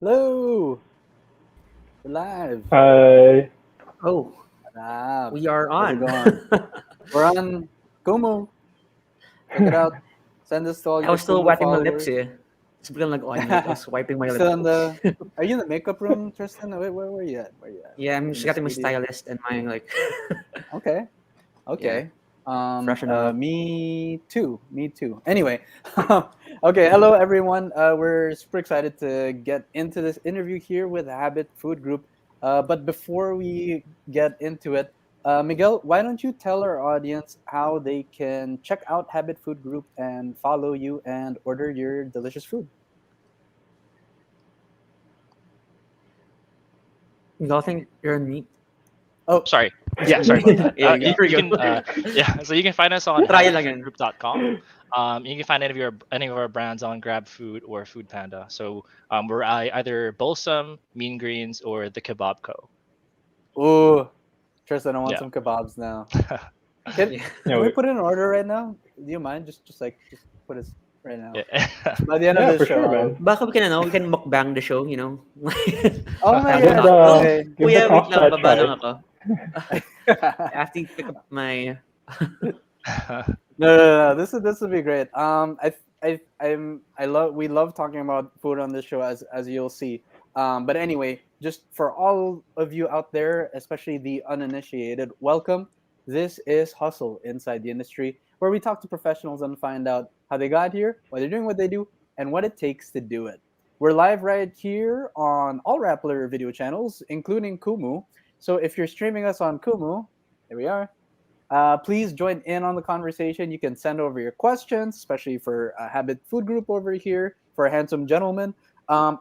Hello, we're live. Hi. Oh, Ah, we are how's it on. going? We're on Kumu. Check it out. Send this to all I your was still Kumu wiping my lips followers. eh. It's biglang nag-on mute. I was wiping my You lips. still in the? Are you in the makeup room, Tristan? Where are you at? Where you at? Yeah, I'm In just the getting my studio. stylist and my like Okay. yeah, Okay. freshen up. Me too. Me too. Anyway, okay. Hello, everyone. We're super excited to get into this interview here with Habit Food Group. But before we get into it, Miguel, why don't you tell our audience how they can check out Habit Food Group and follow you and order your delicious food? You all think you're on mute? Oh, Sorry. just Yeah, kidding. sorry about that. Yeah, Yeah, here we you go. can. So you can find us on Try lang yan. habitfoodgroup.com. You can find any of our brands on Grab Food or Food Panda. So we're either Balsam, Mean Greens, or the Kebab Co. Ooh, Tristan, I want Yeah. some kebabs now. Can Yeah. Yeah, can we we, put in an order right now? Do you mind? Just put it right now. Yeah. By the end of yeah, this for show, sure, man. Baka we can mukbang the show, you know? oh my Have to Give god. talk. Oh, the Okay. give the kuya, wait pasta lang, a baba try. lang ako. I have to pick up my No. This will be great. We love talking about food on this show as you'll see. But anyway, just for all of you out there, especially the uninitiated, welcome. This is Hustle Inside the Industry, where we talk to professionals and find out how they got here, why they're doing what they do, and what it takes to do it. We're live right here on all Rappler video channels, including Kumu. So if you're streaming us on Kumu, there we are. Please join in on the conversation. You can send over your questions, especially for a Habit Food Group over here, for a handsome gentleman,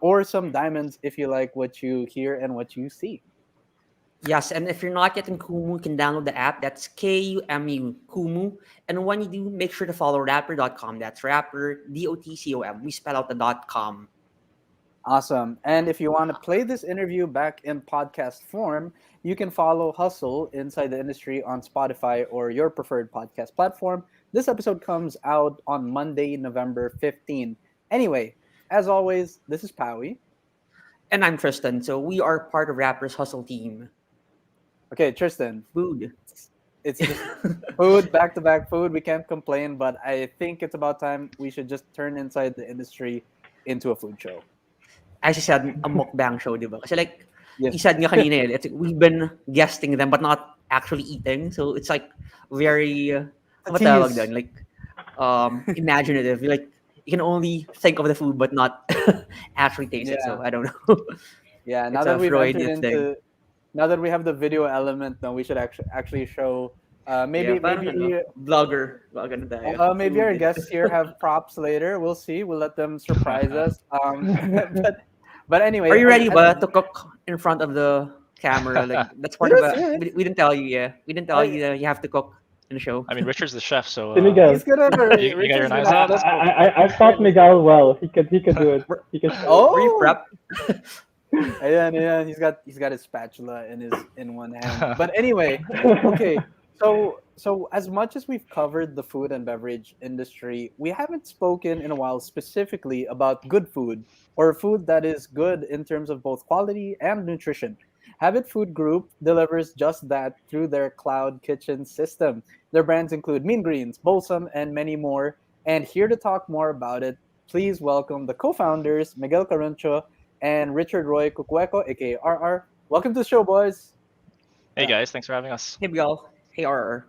or some diamonds if you like what you hear and what you see. Yes, and if you're not yet in Kumu, you can download the app. That's Kumu, Kumu. And when you do, make sure to follow rapper.com. That's rapper, DOTCOM. We spell out the .com. Awesome. And if you want to play this interview back in podcast form, you can follow Hustle Inside the Industry on Spotify or your preferred podcast platform. This episode comes out on Monday, November 15th. Anyway, as always, this is Powie. And I'm Tristan. So we are part of Rapper's Hustle team. Okay, Tristan, Food. it's just food, back to back food. We can't complain, but I think it's about time we should just turn inside the industry into a food show. As you said, a mukbang show, di ba? Kasi like, Yes. you said nga kanina, we've been guesting them but not actually eating. So it's like very, The ano ba tawag tease. doon? Like, imaginative. Like, you can only think of the food but not actually taste it. Yeah. So I don't know. Yeah. Now It's that a we've entered Freudian thing. into, now that we have the video element, now we should actually show. Yeah, Maybe parang maybe ano, vlogger. Vlogger na tayo. maybe our Food. guests here have props later. We'll see. We'll let them surprise us. But anyway, Are you ready as ba to cook in front of the camera? Like, that's part of yes, a, yes. we didn't tell you, yeah. We didn't tell you that you have to cook in the show. I mean, Richard's the chef, so Si Miguel. He's gonna. you got your Richard's knives gonna out. flip. I've taught Miguel well. He could do it. He could. Were you Oh, prep? yeah. He's got his spatula in one hand. But anyway, okay. So as much as we've covered the food and beverage industry, we haven't spoken in a while specifically about good food or food that is good in terms of both quality and nutrition. Habit Food Group delivers just that through their cloud kitchen system. Their brands include Mean Greens, Balsam, and many more. And here to talk more about it, please welcome the co-founders Miguel Caruncho and Richard Roy Cucueco, aka RR. Welcome to the show, boys. Hey guys, thanks for having us. Hey, Miguel. Hey, RR.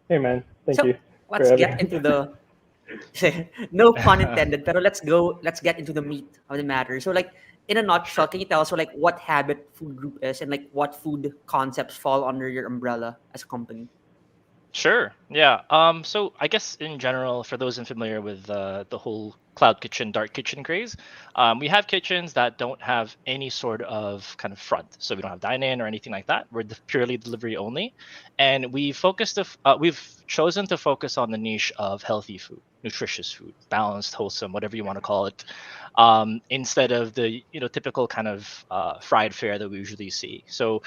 Hey man, thank So you. let's for get having- into the no pun intended, pero let's get into the meat of the matter. So like in a nutshell, can you tell us like what Habit Food Group is and like what food concepts fall under your umbrella as a company? Sure. Yeah. So I guess in general, for those unfamiliar with the whole cloud kitchen, dark kitchen craze, we have kitchens that don't have any sort of kind of front. So we don't have dine-in or anything like that. We're purely delivery only, and we've chosen to focus on the niche of healthy food, nutritious food, balanced, wholesome, whatever you want to call it, instead of the typical kind of fried fare that we usually see. So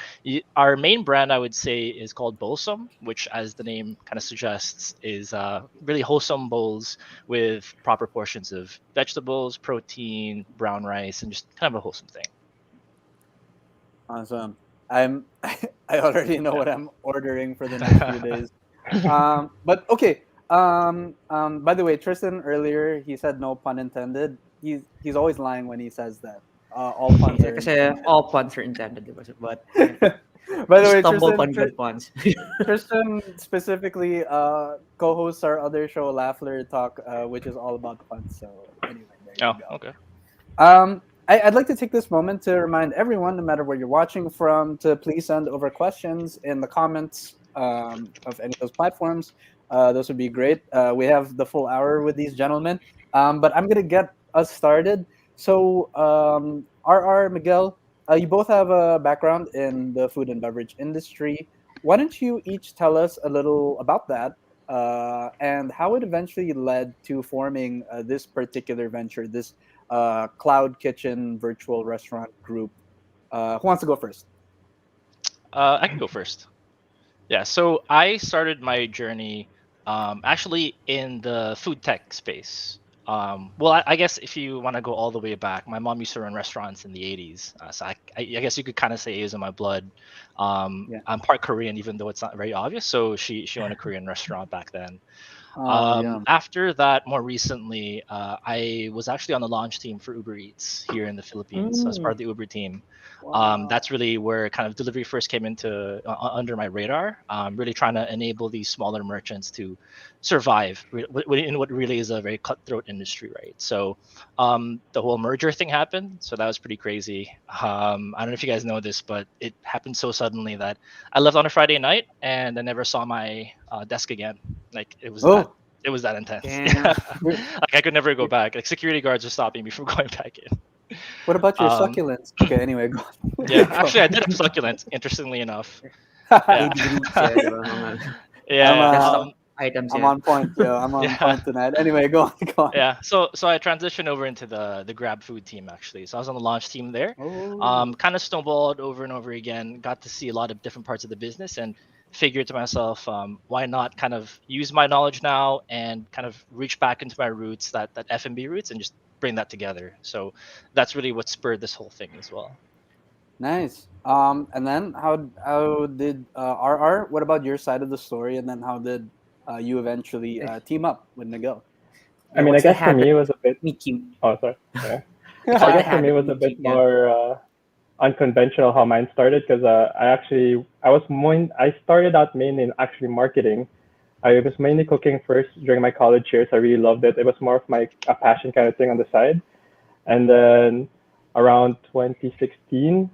our main brand, I would say, is called Bolsum, which, as the name kind of suggests, is really wholesome bowls with proper portions of vegetables, protein, brown rice, and just kind of a wholesome thing. Awesome. I'm I already know Yeah. what I'm ordering for the next few days. But okay. By the way, Tristan earlier he said no pun intended. He's always lying when he says that. All puns Yeah, are kasi intended. all puns are intended, diba? But yeah, By the you way, stumble upon good puns. Tristan specifically co-hosts our other show, Laughler Talk, which is all about puns. So anyway, there you Oh, go. okay. I'd like to take this moment to remind everyone, no matter where you're watching from, to please send over questions in the comments of any of those platforms. Those would be great. We have the full hour with these gentlemen, but I'm gonna get us started. So, RR Miguel, you both have a background in the food and beverage industry. Why don't you each tell us a little about that and how it eventually led to forming this particular venture, this cloud kitchen virtual restaurant group. Who wants to go first? I can go first. Yeah, so I started my journey actually in the food tech space. Well, I guess if you want to go all the way back, my mom used to run restaurants in the 80s. So I guess you could kind of say it is in my blood. Yeah. I'm part Korean, even though it's not very obvious. So she owned a Korean restaurant back then. Yeah. After that, more recently, I was actually on the launch team for Uber Eats here in the Philippines. So as part Mm, of the Uber team, Wow. that's really where kind of delivery first came into under my radar. Really trying to enable these smaller merchants to survive in what really is a very cutthroat industry, right? So the whole merger thing happened, so that was pretty crazy. I don't know if you guys know this, but it happened so suddenly that I left on a Friday night and I never saw my desk again. Like Oh, it was that intense. damn. Yeah. you're, Like I could never go you're, back. Like security guards were stopping me from going back in. what about your Um, succulents? Okay, anyway, go. yeah, Go. actually, I did have succulents. Interestingly enough, yeah, Baby roots, yeah, diba? Mga I'm yeah, custom items, I'm yeah. on point, yo. I'm on yeah, point tonight. Anyway, go on, go on. yeah. So I transitioned over into the Grab Food team actually. So I was on the launch team there. Oh, Kind of snowballed over and over again. Got to see a lot of different parts of the business and figured to myself, why not kind of use my knowledge now and kind of reach back into my roots, that F&B roots, and just bring that together. So that's really what spurred this whole thing as well. nice. And then how did RR? What about your side of the story? And then how did you eventually team up with Miguel? I Yeah, mean, I what's the guess for me habit it was a bit. meet cute? Oh, sorry. Yeah. It's I like the guess for me it habit was a meet bit cute, yeah. more unconventional how mine started because I started out mainly in actually marketing. I was mainly cooking first during my college years. I really loved it. It was more of my a passion kind of thing on the side. And then around 2016,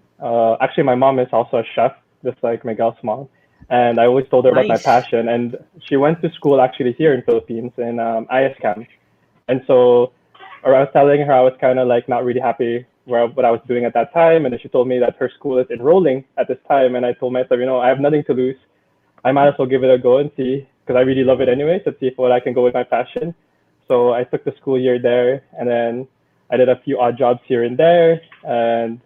actually my mom is also a chef, just like Miguel's mom. And I always told her about my Nice. passion. And she went to school actually here in Philippines in ISCAM. And so or I was telling her I was kind of like not really happy what I was doing at that time. And then she told me that her school is enrolling at this time. And I told myself, I have nothing to lose. I might as well give it a go and see, because I really love it anyway, to see if what I can go with my passion. So I took the school year there, and then I did a few odd jobs here and there. And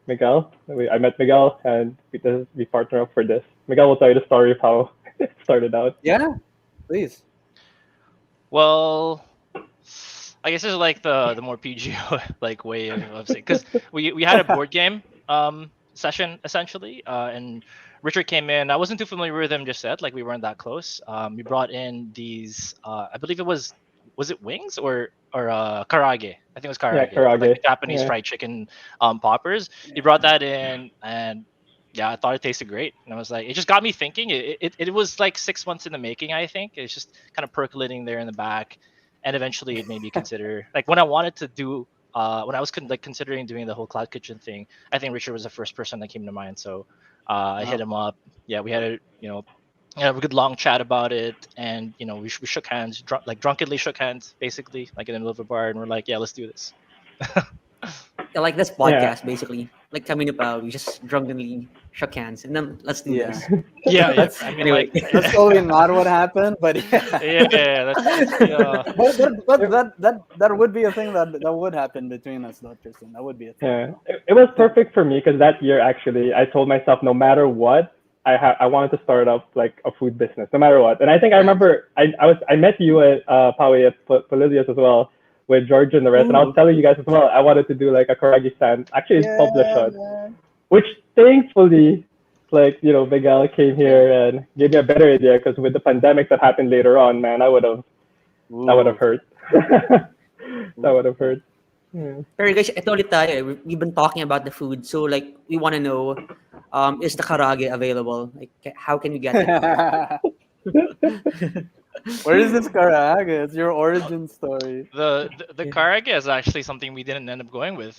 I met Miguel, and we partnered up for this. Miguel will tell you the story of how it started out. Yeah, please. Well, I guess this is like the more PG like way of saying, because we had a board game session essentially, and Richard came in. I wasn't too familiar with him just yet, like we weren't that close. We brought in these I believe was it wings or karage? I think it was Yeah, karage, like karage. the Japanese Yeah. fried chicken poppers. He brought that in, and yeah, I thought it tasted great, and I was like, it just got me thinking. It was like 6 months in the making, I think. It's just kind of percolating there in the back, and eventually it made me consider, like, when I wanted to do when I was considering doing the whole cloud kitchen thing. I think Richard was the first person that came to mind, so I hit Wow. him up. Yeah, we had a have a good long chat about it, and we shook hands, like drunkenly shook hands, basically, like in the middle of a bar, and we're like, yeah, let's do this. Yeah, like this Yeah. podcast, basically. Like coming up, we just drunkenly shook hands and then let's do Yeah. this. Yeah, yeah. That's I mean, Anyway, like, that's totally not what happened, but yeah. yeah, that's yeah. But It, that would be a thing that would happen between us, though, Tristan. That would be a thing. yeah. It was So, perfect for me because that year actually I told myself no matter what I wanted to start up like a food business no matter what. And I think I nice. remember I met you at Paui at Polilius as well with George and the rest. And I was Ooh. telling you guys as well, I wanted to do like a karagi stand. Actually, it's published Yeah, on, man. which thankfully, like, Miguel came here and gave me a better idea because with the pandemic that happened later on, man, that would have Ooh. hurt. That Ooh. would have hurt. Yeah. Pero guys, ito ulit tayo eh. We've been talking about the food. So like, we want to know, is the karage available? Like, how can we get it? Where is this Caraga? It's your origin story. The karage is actually something we didn't end up going with.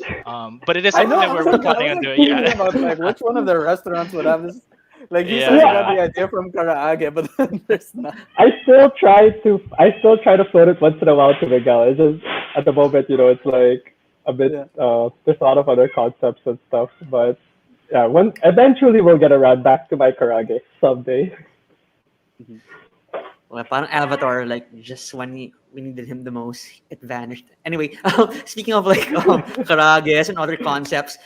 But it is I something know. that we're I planning was on like doing. thinking Yeah. about like which one of the restaurants would have this. Like he says, he got Yeah. the idea from Karaage, but then there's not. I still try to float it once in a while to Miguel. It's just at the moment, it's like a bit. Yeah. There's a lot of other concepts and stuff, but yeah, when eventually we'll get around back to my karage someday. Well, parang Avatar, like just when we needed him the most, it vanished. Anyway, speaking of like karages and other concepts,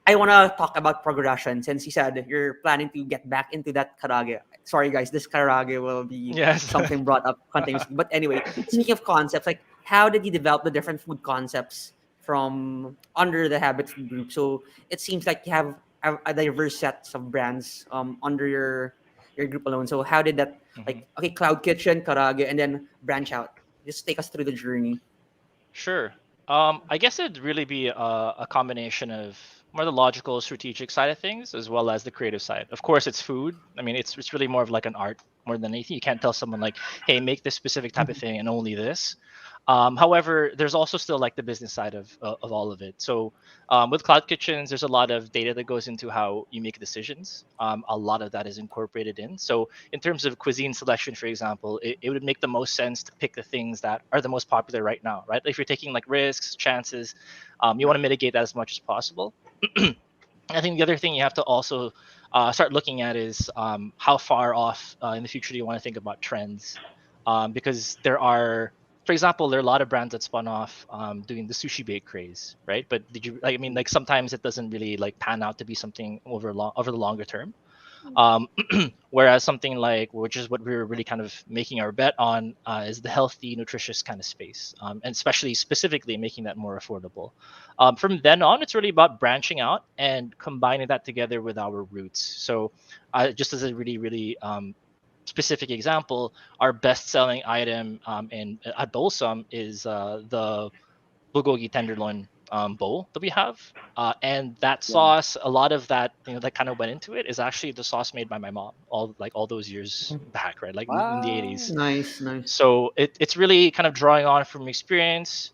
I want to talk about progression since you said you're planning to get back into that karage. Sorry, guys, this karage will be Yes. something brought up continuously. But anyway, speaking of concepts, like how did you develop the different food concepts from under the habit food group? So it seems like you have a diverse set of brands under your group alone. So how did that Mhm. like okay, Cloud Kitchen, karage, and then branch out? Just take us through the journey. Sure. I guess it'd really be a combination of more the logical, strategic side of things, as well as the creative side. Of course, it's food. I mean, it's really more of like an art more than anything. You can't tell someone like, "Hey, make this specific type of thing and only this." However, there's also still like the business side of all of it. So with cloud kitchens, there's a lot of data that goes into how you make decisions. A lot of that is incorporated in. So in terms of cuisine selection, for example, it would make the most sense to pick the things that are the most popular right now, right? If you're taking like risks, chances, you want to mitigate that as much as possible. I think the other thing you have to also start looking at is how far off in the future do you want to think about trends? Because there are, for example, there are a lot of brands that spun off doing the sushi bake craze, right? But did you like? I mean, like sometimes it doesn't really like pan out to be something over the longer term. Um, whereas something like, which is what we were really kind of making our bet on, is the healthy, nutritious kind of space, and especially specifically making that more affordable. From then on, it's really about branching out and combining that together with our roots. So, just as a really, really specific example, our best-selling item at Bolsum is the bulgogi tenderloin bowl that we have. And that Yeah. sauce, a lot of that, that kind of went into it is actually the sauce made by my mom all those years back, right? Like in the Wow. 80s. Nice, nice. So it's really kind of drawing on from experience,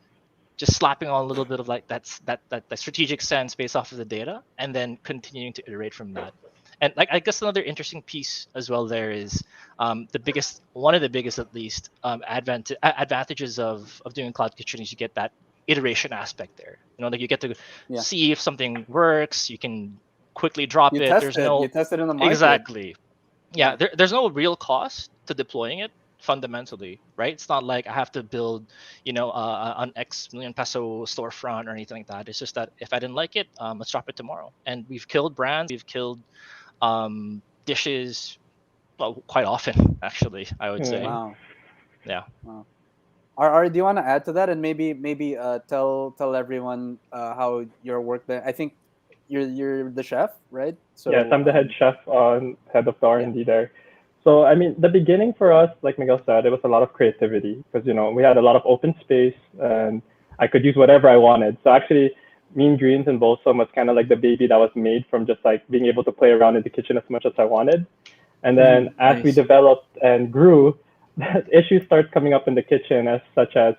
just slapping on a little bit of like that strategic sense based off of the data, and then continuing to iterate from that. And like I guess another interesting piece as well there is one of the biggest at least advantages of doing cloud kitchen is you get that iteration aspect there. Like you get to Yeah. see if something works. You can quickly drop You it. test There's it. no You test it in the market. exactly Yeah. yeah, there's no real cost to deploying it fundamentally, right? It's not like I have to build, an X million peso storefront or anything like that. It's just that if I didn't like it, let's drop it tomorrow. And we've killed brands, we've killed dishes, well, quite often actually, I would Yeah. say. Wow. Yeah. Wow. Do you want to add to that and maybe tell everyone how your work there? I think you're the chef, right? Yes, So I'm the head chef on head of the yeah. R&D there. So I mean, the beginning for us, like Miguel said, it was a lot of creativity because we had a lot of open space and I could use whatever I wanted. So actually, Mean Greens and Balsam was kind of like the baby that was made from just like being able to play around in the kitchen as much as I wanted. And then as we Nice. developed and grew, issues start coming up in the kitchen as such as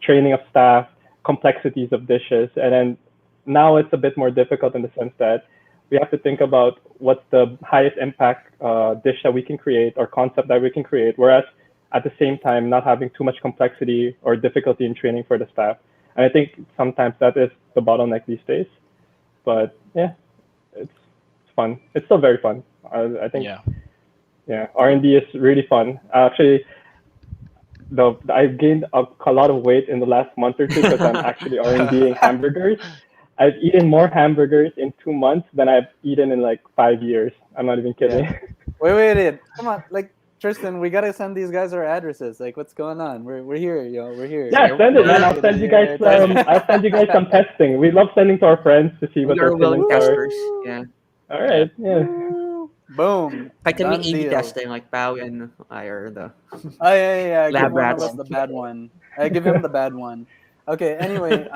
training of staff, complexities of dishes, and then now it's a bit more difficult in the sense that we have to think about what's the highest impact dish that we can create or concept that we can create, whereas at the same time not having too much complexity or difficulty in training for the staff. And I think sometimes that is the bottleneck these days. But yeah, it's fun. It's still very fun. I think Yeah. yeah, R&D is really fun. Actually, I've gained a lot of weight in the last month or two because I'm actually R&Ding hamburgers. I've eaten more hamburgers in 2 months than I've eaten in like 5 years. I'm not even kidding. Yeah. Wait. Come on. Like Tristan, we gotta send these guys our addresses. Like, what's going on? We're here, yo. We're here. Yeah, So send it, man. we're I'll send you guys. Testing. I'll send you guys some testing. We love sending to our friends to see we what their are willing opinions are. testers. Woo! Yeah. All Yeah. right. Yeah. Woo! Boom. Like can we Done A/B deal. testing like Pao and I are the Oh yeah. Give lab one of rats. us the bad one. I give him the bad one. Okay. Anyway,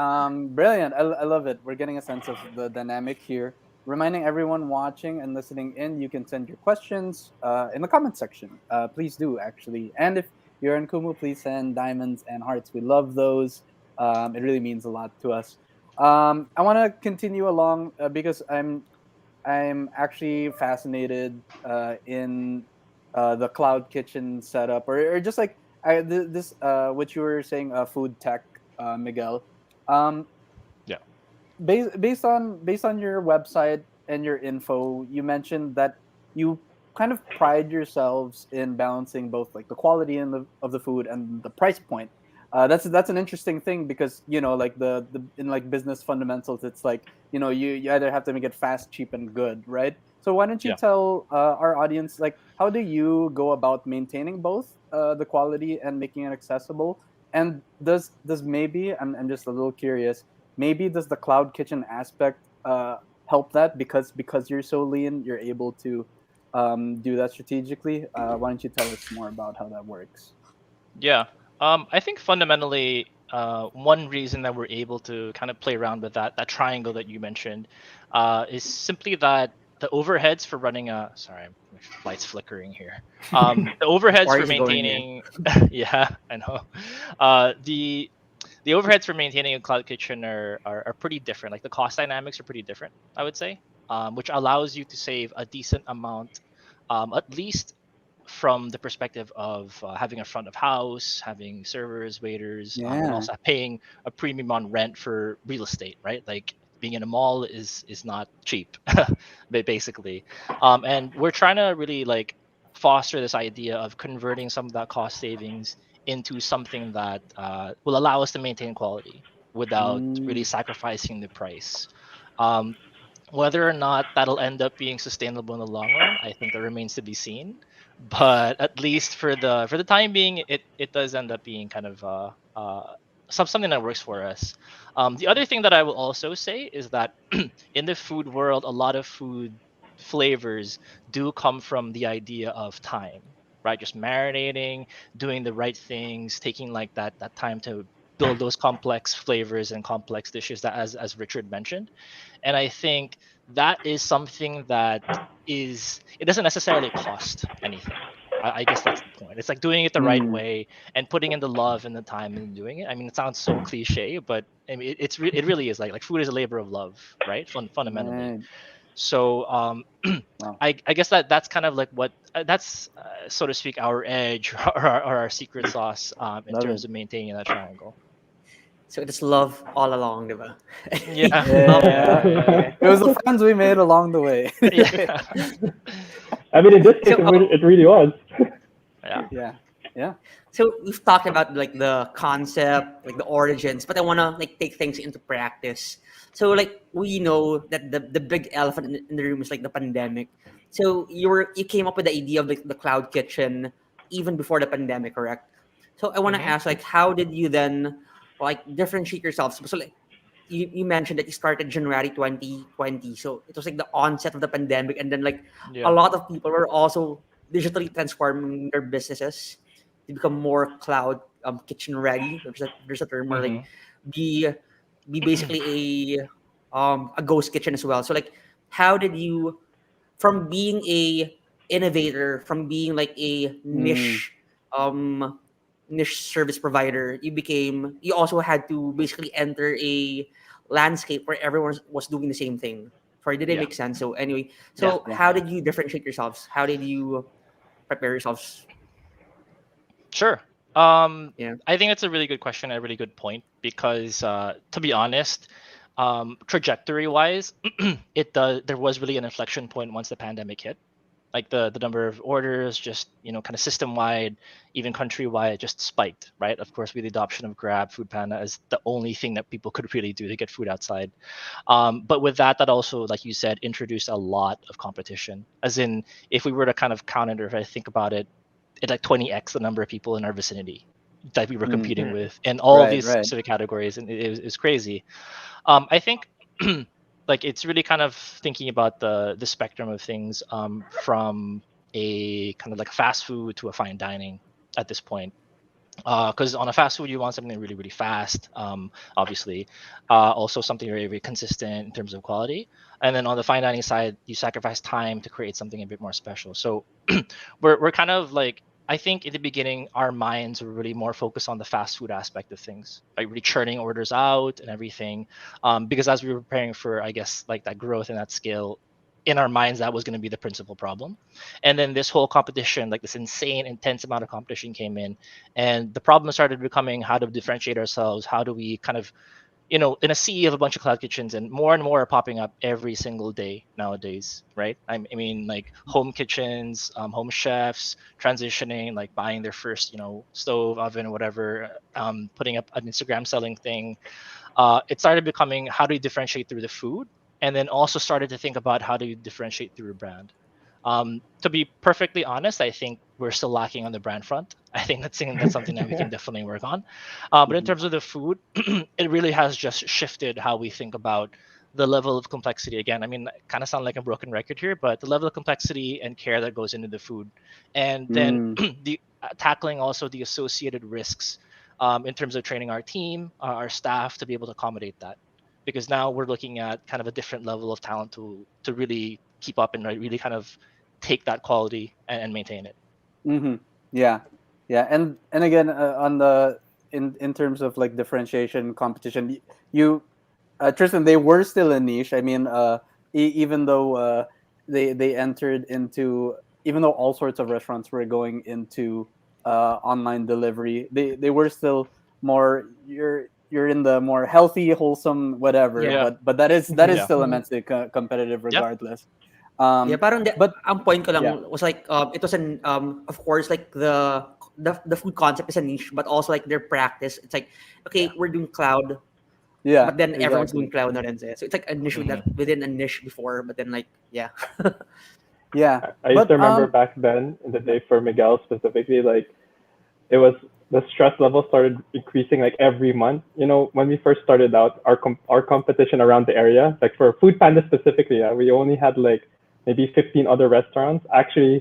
brilliant. I love it. We're getting a sense of the dynamic here. Reminding everyone watching and listening in, you can send your questions in the comment section. Please do actually. And if you're in Kumu, please send diamonds and hearts. We love those. It really means a lot to us. I want to continue along because I'm actually fascinated in the cloud kitchen setup, or just like this, what you were saying, food tech, Miguel. Um, Yeah. based on your website and your info, you mentioned that you kind of pride yourselves in balancing both like the quality of the food and the price point. That's an interesting thing because like the in like business fundamentals, it's like you either have to make it fast, cheap, and good, right? So why don't you Yeah. tell our audience like how do you go about maintaining both the quality and making it accessible? And does maybe I'm just a little curious, maybe does the cloud kitchen aspect help that because you're so lean, you're able to do that strategically? Why don't you tell us more about how that works? Yeah. I think fundamentally, one reason that we're able to kind of play around with that triangle that you mentioned, is simply that the overheads for running a sorry, my light's flickering here. The overheads for Party's going here. maintaining, yeah, I know. The overheads for maintaining a cloud kitchen are pretty different. Like the cost dynamics are pretty different, I would say, which allows you to save a decent amount, at least from the perspective of having a front of house, having servers, waiters, and Yeah. also paying a premium on rent for real estate, right? Like being in a mall is not cheap, basically. And we're trying to really like foster this idea of converting some of that cost savings into something that will allow us to maintain quality without really Mm. sacrificing the price. Um, whether or not that'll end up being sustainable in the long run, I think that remains to be seen. But at least for the time being, it does end up being kind of something that works for us. The other thing that I will also say is that in the food world, a lot of food flavors do come from the idea of time, right? Just marinating, doing the right things, taking like that time to build those complex flavors and complex dishes that as Richard mentioned. And I think that is something that it doesn't necessarily cost anything. I guess that's the point. It's like doing it the right Mm. way and putting in the love and the time and doing it. I mean, it sounds so cliche, but I mean, it really is like food is a labor of love, right? Fundamentally. Right. So Wow. I guess that's kind of like what that's so to speak our edge or our secret sauce in Love terms it. of maintaining that triangle. So it's love all along, diba? Yeah. Yeah. It was the friends we made along the way. Yeah. I mean, in this case, So it really was. Yeah. Yeah. Yeah. so we've talked about like the concept, like the origins, but I wanna like take things into practice. So like we know that the big elephant in the room is like the pandemic. So you came up with the idea of like the cloud kitchen even before the pandemic, correct? So I wanna Hmm. ask like how did you then like differentiate yourselves? So like you mentioned that you started January 2020. So it was like the onset of the pandemic and then like a Yeah. lot of people were also digitally transforming their businesses to become more cloud kitchen ready. There's a term where like Hmm. be be basically a ghost kitchen as well. So like how did you from being a innovator, from being like a Mm. um niche service provider, you also had to basically enter a landscape where everyone was doing the same thing. Sorry, did it Yeah. make sense? So anyway, Yeah. so Yeah. how did you differentiate yourselves? How did you prepare yourselves? Sure. Yeah. I think that's a really good question, a really good point, because to be honest, trajectory wise, there was really an inflection point once the pandemic hit. Like the number of orders, just kind of system wide, even countrywide, just spiked. Right. Of course, with the adoption of Grab, Food Panda is the only thing that people could really do to get food outside. But with that also, like you said, introduced a lot of competition. As in, if we were to kind of count it, or if I think about it, it like 20x the number of people in our vicinity that we were competing Mm. with in all of Right, these right. specific categories, and it's crazy. I think like it's really kind of thinking about the spectrum of things, from a kind of like fast food to a fine dining at this point. Because on a fast food you want something really really fast, obviously, also something very very consistent in terms of quality, and then on the fine dining side you sacrifice time to create something a bit more special. So we're kind of like, I think in the beginning our minds were really more focused on the fast food aspect of things, like really churning orders out and everything, because as we were preparing for, I guess, like that growth and that scale, in our minds that was going to be the principal problem. And then this whole competition, like this insane intense amount of competition came in, and the problem started becoming how to differentiate ourselves, how do we kind of, in a sea of a bunch of cloud kitchens, and more are popping up every single day nowadays, right? I mean, like home kitchens, home chefs transitioning, like buying their first, stove, oven, whatever, putting up an Instagram selling thing. It started becoming how do you differentiate through the food, and then also started to think about how do you differentiate through a brand. To be perfectly honest, I think we're still lacking on the brand front. I think that's something that we can definitely work on. But in Mhm. terms of the food, it really has just shifted how we think about the level of complexity. Again, I mean, kind of sound like a broken record here, but the level of complexity and care that goes into the food, and then Mm. the tackling also the associated risks, in terms of training our team, our staff to be able to accommodate that. Because now we're looking at kind of a different level of talent to really keep up and really kind of take that quality and maintain it. Mm-hmm. Yeah, yeah, and again, on the in terms of like differentiation competition, you Tristan, they were still a niche. I mean, even though they entered into, even though all sorts of restaurants were going into online delivery, they were still more, you're in the more healthy, wholesome, whatever. Yeah, But that is yeah, still immensely competitive yeah, regardless. Yeah, Um, parang but ang point ko yeah, lang was like it was an of course like the food concept is a niche, but also like their practice. It's like yeah. okay, we're doing cloud, yeah, but then everyone's doing exactly. cloud na rin. So it's like a niche Hmm. within a niche before, but then like yeah. Yeah, I used to but remember back then in the day for Miguel specifically, like it was the stress level started increasing like every month. When we first started out, our competition around the area, like for Food Panda specifically, we only had like maybe 15 other restaurants. Actually,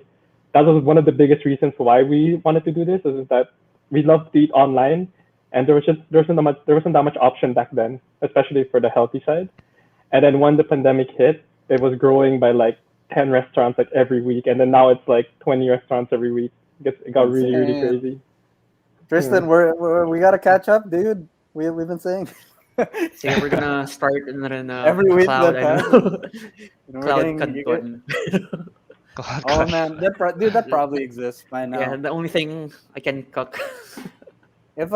that was one of the biggest reasons why we wanted to do this. Is that we love to eat online, and there wasn't that much option back then, especially for the healthy side. And then when the pandemic hit, it was growing by like 10 restaurants like every week, and then now it's like 20 restaurants every week. It got really really insane. crazy. Yeah. Tristan, we gotta catch up, dude. We've been saying Sige, we're gonna start na rin every week cloud that ano passes. We're cloud getting you get. canton. Oh man, dude, that probably exists by Yeah, now. the only thing I can cook. If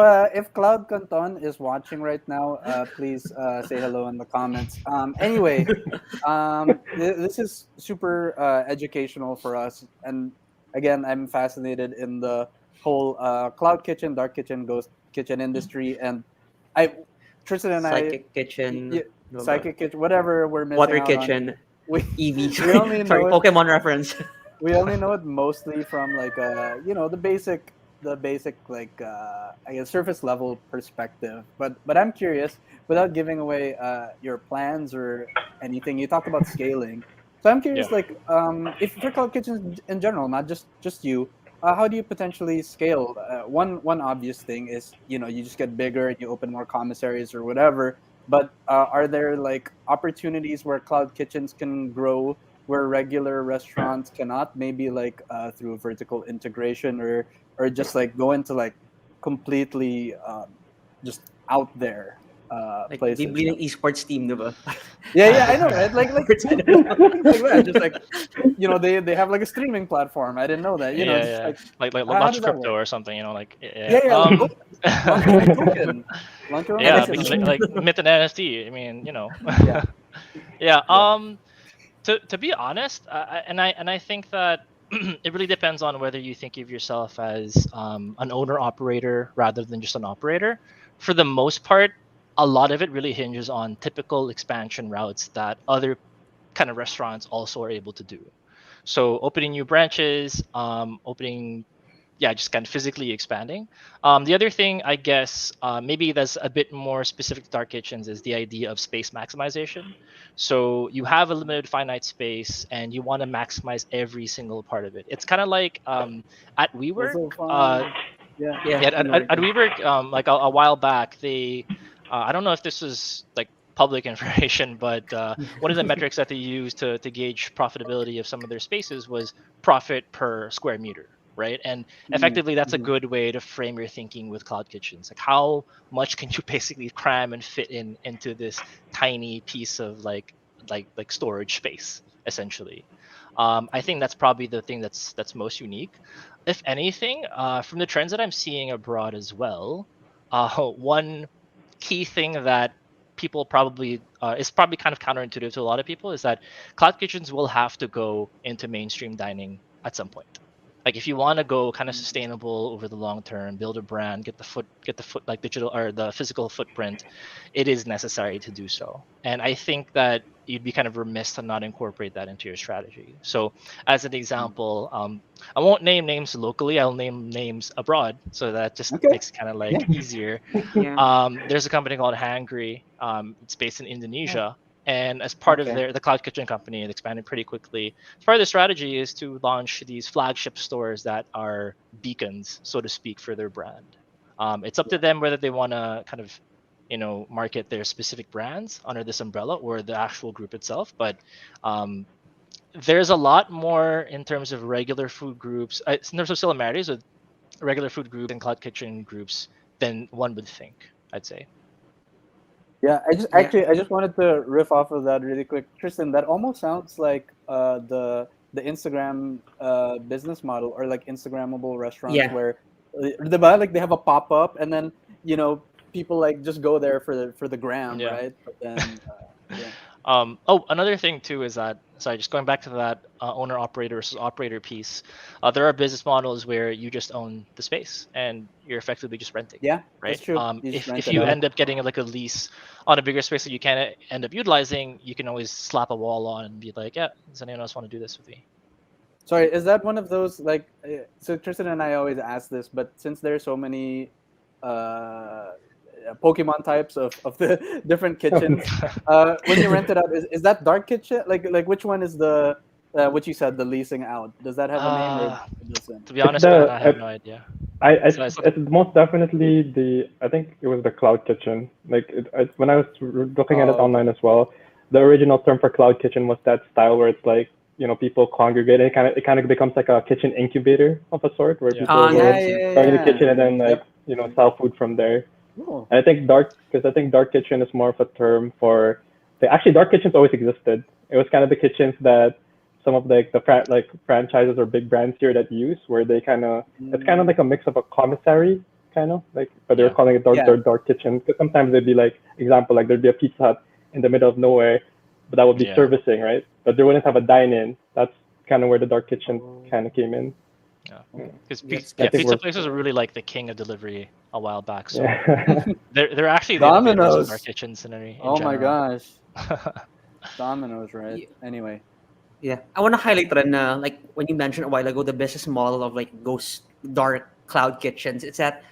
Cloud Canton is watching right now, please say hello in the comments. Anyway, this is super educational for us, and again, I'm fascinated in the whole cloud kitchen, dark kitchen, ghost kitchen industry, and I, Tristan and I, Psychic kitchen, ano ba? psychic kitchen, whatever we're missing Water out on, kitchen, we EV. we only Sorry, know it Pokemon reference. we only know it mostly from like the basic like I guess surface level perspective. But I'm curious, without giving away your plans or anything. You talked about scaling, so I'm Yeah. curious, like if for cloud kitchens in general, not just you. How do you potentially scale? One obvious thing is you just get bigger and you open more commissaries or whatever. But are there like opportunities where cloud kitchens can grow where regular restaurants cannot, maybe like through vertical integration or just like go into like completely just out there Like places. bibili ng esports team, di ba? Yeah, I Added know, right? Like esports, ano. things like that, just like they have like a streaming platform. I didn't know that. Yeah, Just yeah. like Like how launch does that crypto work? or something, like Yeah, yeah. yeah, like launch your own token, launch your own Yeah, token NFT. of it. like mint an NFT. I mean, Yeah, yeah. yeah. To be honest, and I think that it really depends on whether you think of yourself as an owner operator rather than just an operator. For the most part, a lot of it really hinges on typical expansion routes that other kind of restaurants also are able to do. So opening new branches, opening yeah, just kind of physically expanding. The other thing, I guess, maybe that's a bit more specific to dark kitchens is the idea of space maximization. So you have a limited finite space and you want to maximize every single part of it. It's kind of like at That's WeWork. so fun. Yeah, Yeah. Yeah, I know what at you're WeWork, like a while back, they, I don't know if this is like public information, but one of the metrics that they use to gauge profitability of some of their spaces was profit per square meter, right? And saying. effectively, that's a Mm-hmm. good way to frame your thinking with cloud kitchens. Like how much can you basically cram and fit into this tiny piece of like storage space, essentially. I think that's probably the thing that's most unique. If anything, from the trends that I'm seeing abroad as well, one key thing that people probably is probably kind of counterintuitive to a lot of people is that cloud kitchens will have to go into mainstream dining at some point. Like if you want to go kind of sustainable over the long term, build a brand, get the foot like digital or the physical footprint, it is necessary to do so. And I think that you'd be kind of remiss to not incorporate that into your strategy. So as an example, I won't name names locally. I'll name names abroad, so that just Okay. makes it kind of Yeah. like easier. Yeah. There's a company called Hangry. It's based in Oh, Indonesia, and as part of okay. the cloud kitchen company, it expanded pretty quickly. Part of the strategy is to launch these flagship stores that are beacons, so to speak, for their brand. It's up to them whether they want to kind of market their specific brands under this umbrella or the actual group itself, but um, there's a lot more in terms of regular food groups, in terms of similarities with regular food groups and cloud kitchen groups than one would think, I'd say. Yeah, Yeah. I just wanted to riff off of that really quick, Tristan. That almost sounds like the Instagram business model, or like Instagrammable restaurants Yeah. where the like they have a pop up, and then you know people like just go there for the gram, Yeah. right? But then yeah, Oh, another thing too is that, sorry, just going back to that owner operator versus operator piece. There are business models where you just own the space and you're effectively just renting, yeah, that's right? true. You just rent If it you out. end up getting like a lease on a bigger space that you can't end up utilizing, you can always slap a wall on and be like, yeah, does anyone else want to do this with me? Sorry, is that one of those like? So Tristan and I always ask this, but since there's so many uh, Pokemon types of the different kitchens, when you rent it out, is that dark kitchen? Like which one is the what you said, the leasing out? Does that have a name or it uh, doesn't? to be It's honest, man, the I have no idea. it's So it's it's most definitely I think it was the cloud kitchen. Like when I was looking at it Oh, okay. online as well, the original term for cloud kitchen was that style where it's like people congregate. And it kind of becomes like a kitchen incubator of a sort, where yeah, people Yeah, will Nice. yeah, start in the yeah. kitchen and then like Yep. sell food from there. Oh, And I think dark kitchen is more of a term for actually dark kitchens always existed. It was kind of the kitchens that some of like franchises or big brands here that use, where they kind of it's kind of mm, like a mix of a commissary kind of like, but they were yeah, calling it yeah. dark kitchen because sometimes they'd be like example like there'd be a Pizza Hut in the middle of nowhere, but that would be yeah, servicing, right? But they wouldn't have a dine-in. That's kind of where the dark kitchen Oh, kind of came in. yeah. okay. Because That's I yeah, think that's pizza we're places are really like the king of delivery a while back. So yeah. they're actually the innovators of dark Domino's. kitchens in Oh my general. gosh, Domino's, right? yeah. Anyway. Yeah. I want to highlight rin na like when you mentioned a while ago the business model of like ghost dark cloud kitchens. It's that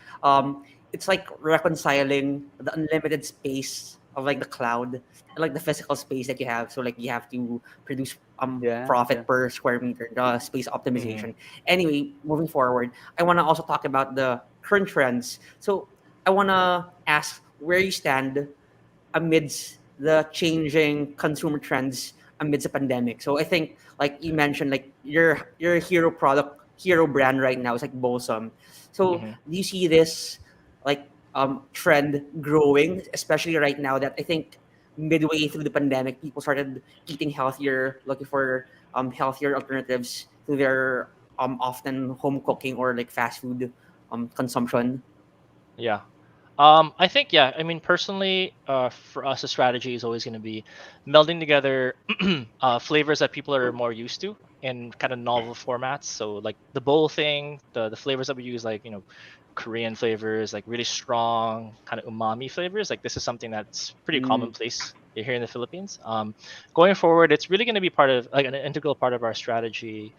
it's like reconciling the unlimited space of like the cloud and like the physical space that you have. So like you have to produce Yeah, yeah. profit per square meter, the space Hmm. optimization. Anyway, moving forward, I want to also talk about the current trends. So I want to ask where you stand amidst the changing consumer trends amidst the pandemic. So I think like you mentioned, like your hero product, hero brand right now is like Bosom. So Hmm. do you see this like trend growing, especially right now that I think midway through the pandemic, people started eating healthier, looking for healthier alternatives to their often home cooking or like fast food consumption. Yeah. I think, yeah. I mean, personally, for us, the strategy is always going to be melding together flavors that people are more used to in kind of novel formats. So, like the bowl thing, the flavors that we use, like Korean flavors, like really strong kind of umami flavors. Like this is something that's pretty Mm, commonplace here in the Philippines. Going forward, it's really going to be part of like an integral part of our strategy.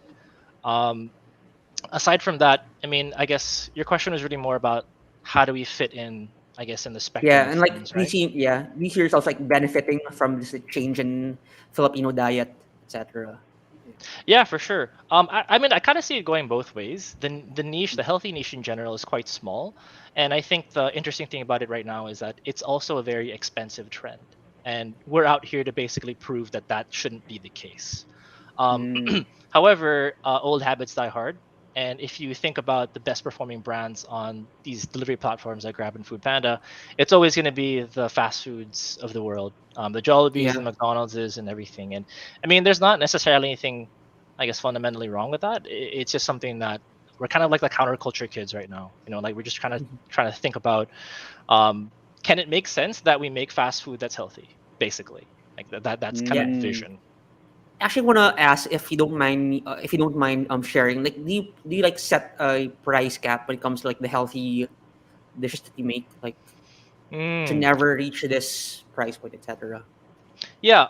Um, aside from that, I mean, I guess your question was really more about how do we fit in, I guess, in the spectrum Yeah, of and like things, we right? see, yeah, we see yourselves like benefiting from this change in Filipino diet, etc. Yeah, for sure. I mean, I kind of see it going both ways. The niche, the healthy niche in general, is quite small, and I think the interesting thing about it right now is that it's also a very expensive trend, and we're out here to basically prove that that shouldn't be the case. Um, Mm, however, old habits die hard. And if you think about the best performing brands on these delivery platforms like Grab and Food Panda, it's always going to be the fast foods of the world, the Jollibees, the Yeah. McDonald's, and everything. And I mean, there's not necessarily anything, I guess, fundamentally wrong with that. It's just something that we're kind of like the counterculture kids right now. Like we're just kind of Mhm. trying to think about, um, can it make sense that we make fast food that's healthy, basically? Like that's kind of Yeah. the mm. vision. Actually, wanna ask if you don't mind if you don't mind sharing. Like, do you like set a price cap when it comes to like the healthy dishes that you make, like to Mm. never reach this price point, etc. Yeah,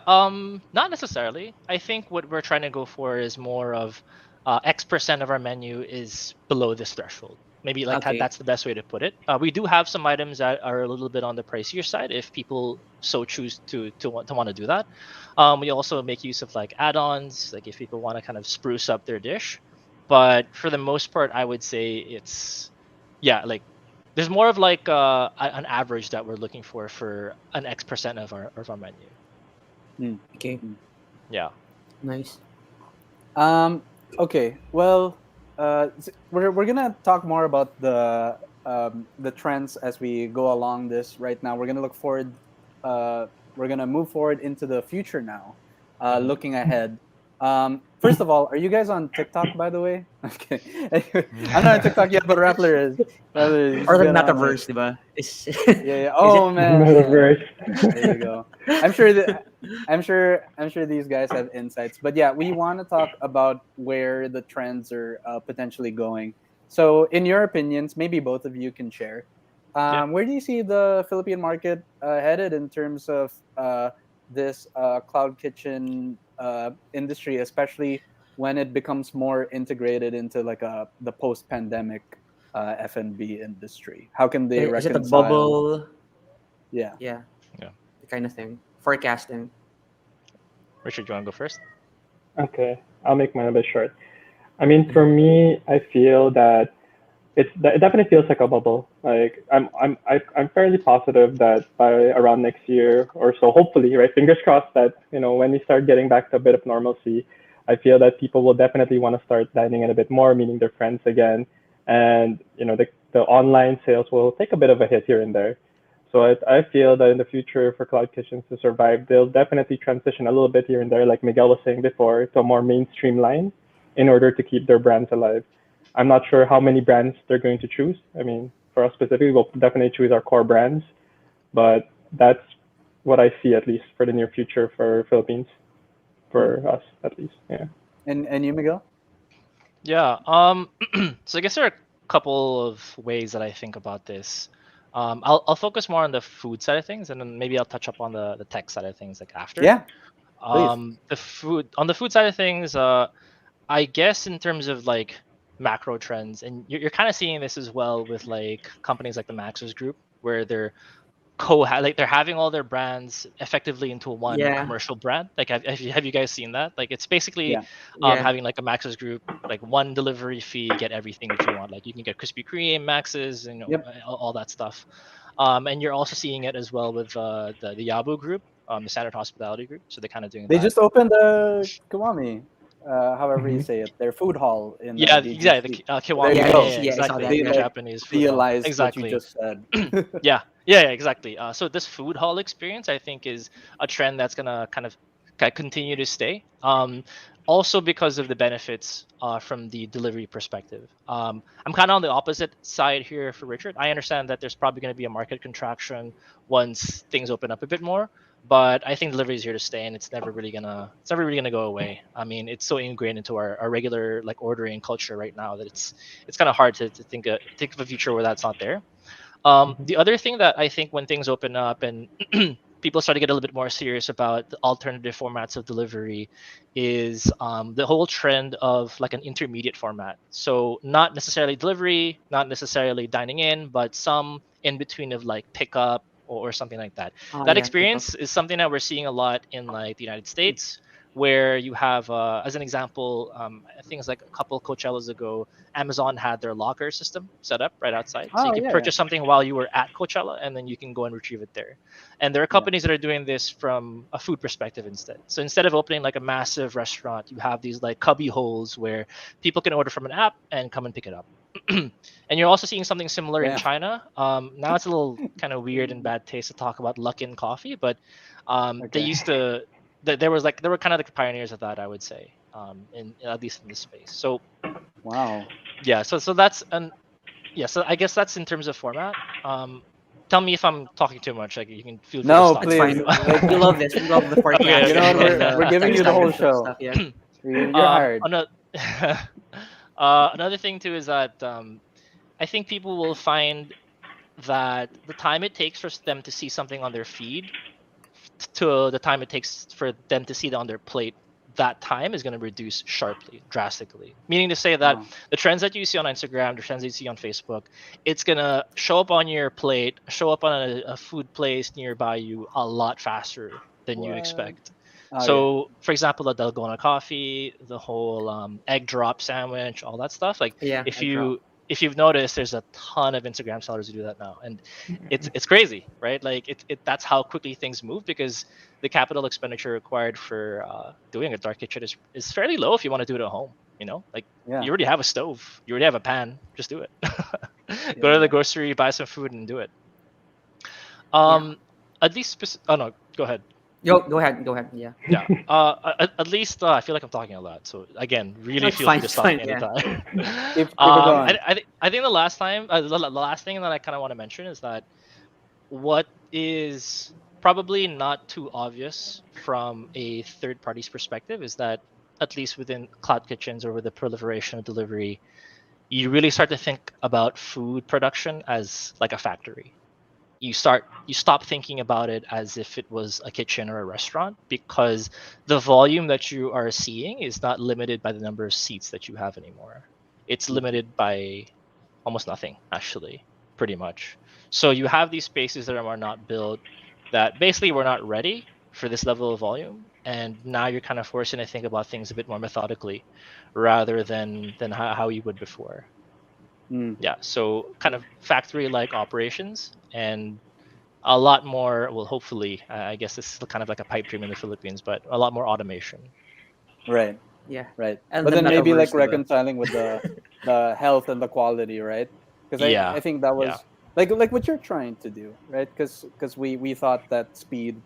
not necessarily. I think what we're trying to go for is more of X% of our menu is below this threshold. Maybe like that, Okay. that's the best way to put it. We do have some items that are a little bit on the pricier side if people so choose to want to do that. We also make use of like add-ons, like if people want to kind of spruce up their dish. But for the most part, I would say it's yeah, like there's more of like an average that we're looking for an X% of our menu. Mm, Okay. mm. Yeah. Nice. Um, okay. Well, we're gonna talk more about the trends as we go along this right now. We're gonna look forward. Uh, we're gonna move forward into the future now. Mhm. Looking ahead. First of all, are you guys on TikTok, by the way? Okay. Anyway, I'm not on TikTok yet, but Rappler is. Rappler is. He's Or the been on it. metaverse, diba? Is Yeah, yeah. is it? Oh man, yeah. Metaverse. There you go. I'm sure that I'm sure these guys have insights. But yeah, we want to talk about where the trends are potentially going. So, in your opinions, maybe both of you can share. Yeah. Where do you see the Philippine market headed in terms of this cloud kitchen industry, especially when it becomes more integrated into like the post-pandemic F&B industry? How can they Is it a reconcile? bubble? Yeah. Yeah, Yeah. the kind of thing. Forecasting. Richard, you want to go first? Okay, I'll make mine a bit short. I mean, for Mhm. me, I feel that it definitely feels like a bubble. Like I'm fairly positive that by around next year or so, hopefully, right? Fingers crossed that when we start getting back to a bit of normalcy, I feel that people will definitely want to start dining in a bit more, meeting their friends again, and the online sales will take a bit of a hit here and there. So I feel that in the future for cloud kitchens to survive, they'll definitely transition a little bit here and there, like Miguel was saying before, to a more mainstream line in order to keep their brands alive. I'm not sure how many brands they're going to choose. I mean, for us specifically, we'll definitely choose our core brands, but that's what I see at least for the near future for Philippines, Hmm. for us at least. Yeah. And you, Miguel? Yeah. So I guess there are a couple of ways that I think about this. I'll focus more on the food side of things, and then maybe I'll touch up on the tech side of things like after. Yeah, please. The food side of things, I guess in terms of like macro trends, and you're kind of seeing this as well with like companies like the Maxos Group, where like they're having all their brands effectively into one Yeah, commercial brand. Like have you guys seen that? Like it's basically Yeah. yeah, having like a Max's group, like one delivery fee, get everything that you want. Like you can get Krispy Kreme, Max's, Yep. all that stuff. And you're also seeing it as well with the Yabu group, the Standard Hospitality Group. So they're kind of doing They that. just opened the Kiwami, however you Mm-hmm. say it, their food hall in Yeah, exactly. BGC. The So there Kiwami. you yeah, go. Yeah, yeah. I saw exactly. that. They The Yeah, like Japanese food hall. realized what you Exactly. just said. Yeah, exactly. So this food hall experience, I think, is a trend that's gonna kind of continue to stay. Also because of the benefits from the delivery perspective. I'm kind of on the opposite side here for Richard. I understand that there's probably going to be a market contraction once things open up a bit more, but I think delivery is here to stay, and it's never really gonna go away. I mean, it's so ingrained into our regular like ordering culture right now that it's kind of hard to think of a future where that's not there. Mm-hmm. The other thing that I think when things open up and people start to get a little bit more serious about the alternative formats of delivery is the whole trend of like an intermediate format. So not necessarily delivery, not necessarily dining in, but some in between of like pickup or something like that. Oh That yeah, pickup. experience is something that we're seeing a lot in like the United States, where you have, as an example, I think it's like a couple Coachellas ago, Amazon had their locker system set up right outside. So you Oh can yeah, yeah, purchase something while you were at Coachella, and then you can go and retrieve it there. And there are yeah. companies that are doing this from a food perspective instead. So instead of opening like a massive restaurant, you have these like cubby holes where people can order from an app and come and pick it up. And you're also seeing something similar in Damn. China. Now it's a little kind of weird and bad taste to talk about Luckin Coffee, but they Okay. used to. There was like, they were kind of the pioneers of that, I would say, in at least in this space. So Wow. yeah, so that's an yeah. So I guess that's in terms of format. Tell me if I'm talking too much. Like, you can feel free to No, stop It's me. please. fine. Like, We love this. We love the Okay, you forecasting know what? and okay. We're the giving you the whole statistics and show. stuff. Yeah. You're hired. Another another thing too is that I think people will find that the time it takes for them to see something on their feed to the time it takes for them to see it on their plate, that time is going to reduce sharply, drastically. Meaning to say that Wow. the trends that you see on Instagram, the trends that you see on Facebook, it's going to show up on your plate, show up on a food place nearby you a lot faster than you What? expect. Okay. So, for example, the Dalgona coffee, the whole egg drop sandwich, all that stuff. Like, Yeah. if I drop. you've noticed, there's a ton of Instagram sellers who do that now, and it's crazy, right? Like, that's how quickly things move, because the capital expenditure required for doing a dark kitchen is fairly low if you want to do it at home. Like, Yeah. you already have a stove, you already have a pan, just do it. Go to the Yeah. grocery, buy some food, and do it. Yeah. Um, at least, oh no, go ahead. Yo, go ahead. Go ahead. Yeah. Yeah. At least I feel like I'm talking a lot. So again, No, really it's feel free fine. to It's stop fine. me Yeah. anytime. Keep it going. I think the last time, the last thing that I kind of want to mention is that what is probably not too obvious from a third party's perspective is that, at least within cloud kitchens or with the proliferation of delivery, you really start to think about food production as like a factory. You stop thinking about it as if it was a kitchen or a restaurant, because the volume that you are seeing is not limited by the number of seats that you have anymore. It's Mhm. limited by almost nothing, actually, pretty much. So you have these spaces that are not built, that basically were not ready for this level of volume, and now you're kind of forcing to think about things a bit more methodically, rather than how you would before. Mm. Yeah, so kind of factory like operations, and a lot more, well, hopefully, I guess this is kind of like a pipe dream in the Philippines, but a lot more automation. Right. Yeah. Right. And But the then maybe metaverse, like diba? reconciling with the health and the quality, right? Because I Yeah, think that yeah. was like what you're trying to do, right? Because we thought that speed,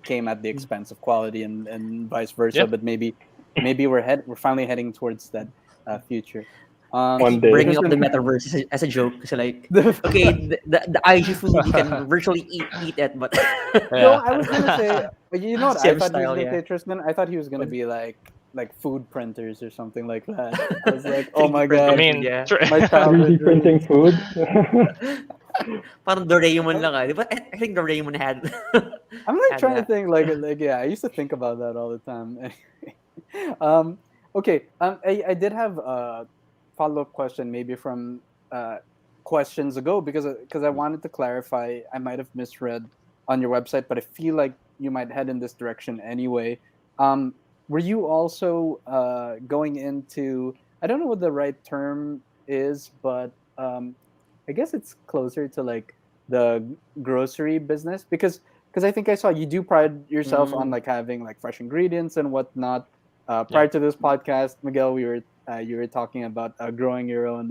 came at the expense of quality, and vice versa. Yeah. But maybe we're finally heading towards that future. I One keep day. bringing up the Tristan, metaverse as a joke because, like, the, okay, the IG food you can virtually eat it, but no, Yeah. I was gonna say, you know what I sim thought he was style, gonna yeah. say, Tristan. I thought he was gonna What? be like food printers or something like that. I was like, oh 3D my I printed god, food, mean, yeah. my childhood 3D printing dreams. food. Parang Doraemon lang ah. Di ba? I think Doraemon had I'm like had trying to that. think, like yeah, I used to think about that all the time. um, okay, I did have a follow up question, maybe from uh questions ago, because I wanted to clarify. I might have misread on your website, but I feel like you might head in this direction anyway. Um, were you also going into, I don't know what the right term is, but I guess it's closer to like the grocery business, because I think I saw you do pride yourself on Mm, like having like fresh ingredients and whatnot. yeah. Prior to this podcast, Miguel, you were talking about growing your own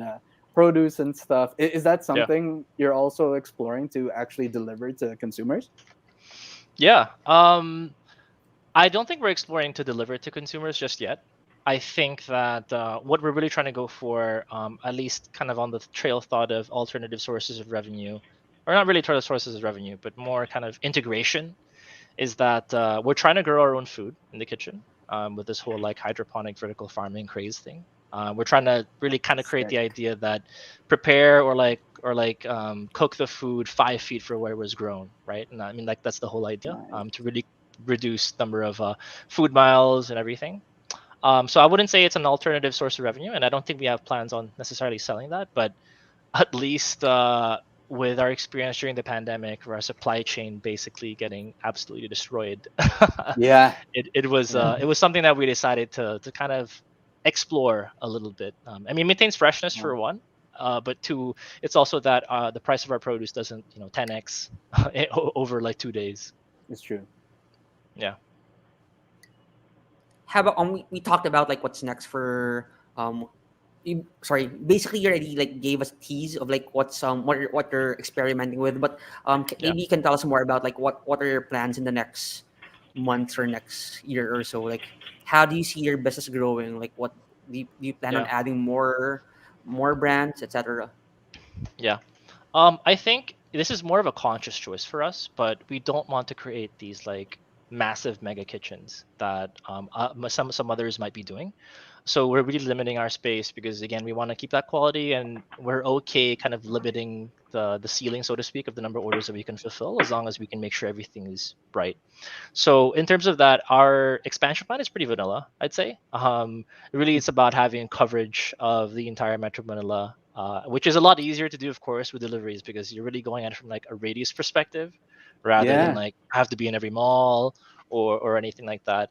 produce and stuff. Is that Yeah. something you're also exploring to actually deliver to consumers? Yeah. I don't think we're exploring to deliver it to consumers just yet. I think that what we're really trying to go for, at least kind of on the trail of thought of alternative sources of revenue, or not really alternative sources of revenue, but more kind of integration, is that we're trying to grow our own food in the kitchen, with this whole like hydroponic vertical farming craze thing. We're trying to really kind of create the Sick. idea that prepare or cook the food 5 feet from where it was grown, right? And I mean, like that's the whole idea, Nice. to really reduce number of food miles and everything. So I wouldn't say it's an alternative source of revenue, and I don't think we have plans on necessarily selling that. But at least with our experience during the pandemic, where our supply chain basically getting absolutely destroyed, Yeah. Yeah. it was something that we decided to kind of explore a little bit. I mean, maintains freshness Wow. for one, but two, it's also that the price of our produce doesn't 10x over like 2 days. It's true. Yeah, How about we talked about like what's next for sorry, basically you already like gave us tease of like what's what you're experimenting with, but yeah, maybe you can tell us more about like what are your plans in the next months or next year or so. Like how do you see your business growing? Like what do you plan on yeah, adding more brands, etc.? yeah. I think this is more of a conscious choice for us, but we don't want to create these like massive mega kitchens that some others might be doing. So we're really limiting our space because again, we want to keep that quality, and we're okay kind of limiting the ceiling, so to speak, of the number of orders that we can fulfill, as long as we can make sure everything is right. So in terms of that, our expansion plan is pretty vanilla, I'd say. Really, it's about having coverage of the entire Metro Manila, which is a lot easier to do, of course, with deliveries because you're really going at it from like a radius perspective, rather than Yeah. like have to be in every mall or anything like that.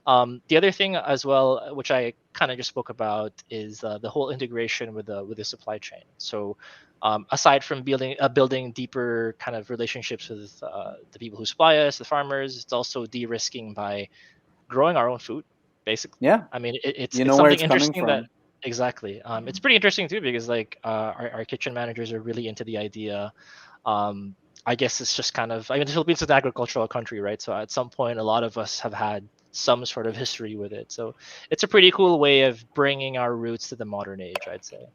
The other thing as well, which I kind of just spoke about, is the whole integration with the supply chain. So aside from building deeper kind of relationships with the people who supply us, the farmers, it's also de-risking by growing our own food, basically. Yeah. I mean, it's You it's know where something it's coming interesting that from. exactly. It's pretty interesting too because like our kitchen managers are really into the idea. Um, I guess it's just kind of, I mean, the Philippines is an agricultural country, right? So at some point, a lot of us have had some sort of history with it. So it's a pretty cool way of bringing our roots to the modern age, I'd say.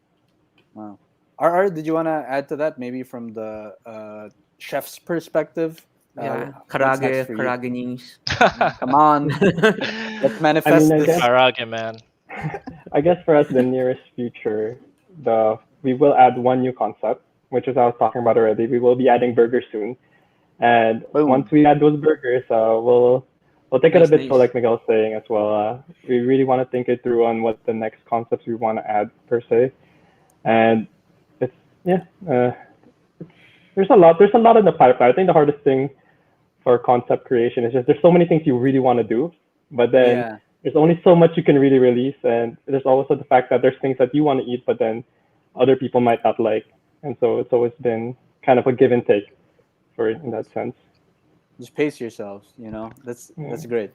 Wow. R, did you want to add to that? Maybe from the chef's perspective? Yeah, What's next for you? Karage news. Come on. Let's I mean, manifest I this. guess Karage, man. I guess for us, the nearest future, we will add one new concept, which is I was talking about already. We will be adding burgers soon, and once Boom. we add those burgers, we'll take it a Nice, bit slow, nice. like Miguel was saying as well. We really want to think it through on what the next concepts we want to add per se, and it's yeah. There's a lot in the pipeline. I think the hardest thing for concept creation is just there's so many things you really want to do, but then Yeah. there's only so much you can really release, and there's also the fact that there's things that you want to eat, but then other people might not like, and so it's always been kind of a give and take for it in that sense. Just pace yourselves, Yeah. That's great.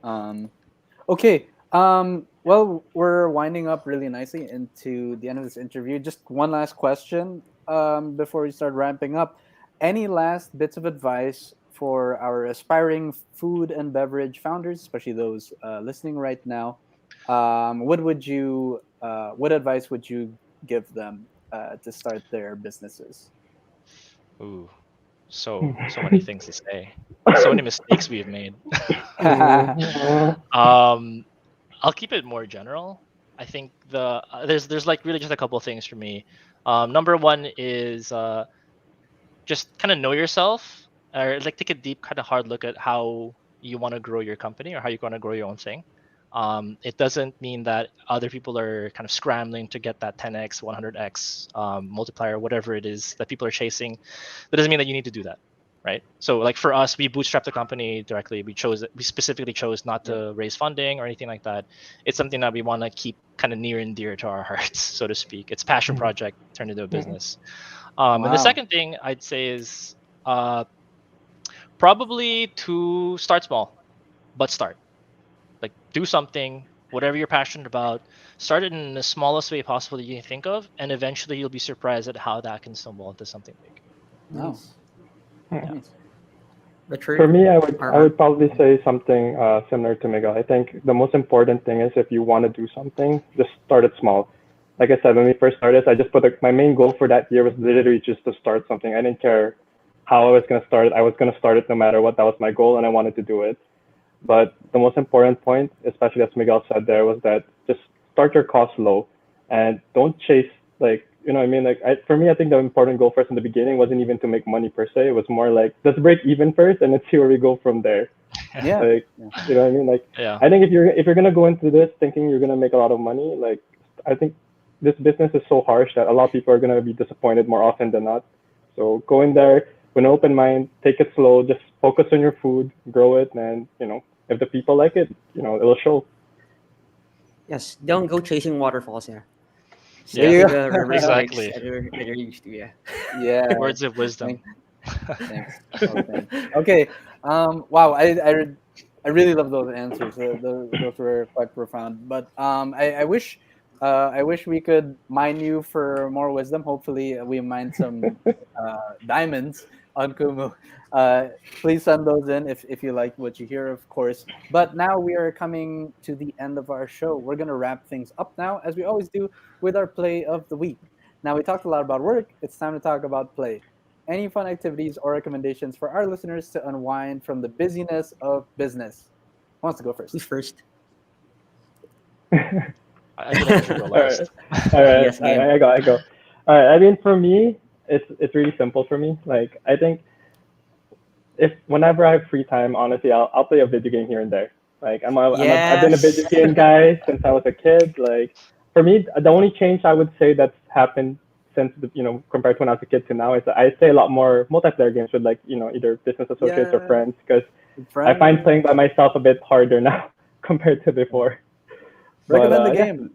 Um okay. Well, we're winding up really nicely into the end of this interview. Just one last question before we start ramping up. Any last bits of advice for our aspiring food and beverage founders, especially those listening right now? What advice would you give them to start their businesses? Ooh, so many things to say. So many mistakes we've made. um, I'll keep it more general. I think there's like really just a couple of things for me. Number one is just kind of know yourself, or like take a deep kind of hard look at how you want to grow your company or how you want to grow your own thing. It doesn't mean that other people are kind of scrambling to get that 10x 100x multiplier, whatever it is that people are chasing. That doesn't mean that you need to do that, right? So like for us, we bootstrapped the company directly. We specifically chose not Yep. to raise funding or anything like that. It's something that we want to keep kind of near and dear to our hearts, so to speak. It's a passion project turned into a business. And the Wow. second thing I'd say is uh, probably to start small, but start. Like do something, whatever you're passionate about, start it in the smallest way possible that you can think of, and eventually you'll be surprised at how that can snowball into something big. Oh, Nice. Yeah. nice. For Richard me, I or would probably say something similar to Miguel. I think the most important thing is if you want to do something, just start it small. Like I said, when we first started, I just put my main goal for that year was literally just to start something. I didn't care how I was going to start it. I was going to start it no matter what. That was my goal, and I wanted to do it. But the most important point, especially as Miguel said there, was that just start your costs low, and don't chase like you know what I mean. Like for me, I think the important goal first in the beginning wasn't even to make money per se. It was more like let's break even first, and let's see where we go from there. Yeah. Like Yeah. you know what I mean. Like Yeah. I think if you're gonna go into this thinking you're gonna make a lot of money, like I think this business is so harsh that a lot of people are gonna be disappointed more often than not. So go in there with an open mind, take it slow, just focus on your food, grow it, and if the people like it, it'll show. Yes, don't go chasing waterfalls. Yeah, There stick Yeah. to you the go. river breaks Exactly. that you're used to. Yeah. Yeah. Words of wisdom. Thank, thanks. Oh, thanks. Okay. Wow. I really love those answers. Those were quite profound. But I wish we could mine you for more wisdom. Hopefully, we mine some diamonds on Kumu. Uh, please send those in if you like what you hear, of course. But now we are coming to the end of our show. We're gonna wrap things up now, as we always do, with our play of the week. Now we talked a lot about work. It's time to talk about play. Any fun activities or recommendations for our listeners to unwind from the busyness of business? Who wants to go first? Who's first? I feel like I should go All right, last. all right. Yes, game. I go. All right. I mean, for me, it's really simple for me. Like I think if whenever I have free time, honestly, I'll play a video game here and there. Like I've been a video Yes. game guy since I was a kid. Like for me, the only change I would say that's happened since compared to when I was a kid to now is that I play a lot more multiplayer games with like either business associates or Yeah, friends because I find friends. playing by myself a bit harder now compared to before. But Recommend the yeah. game.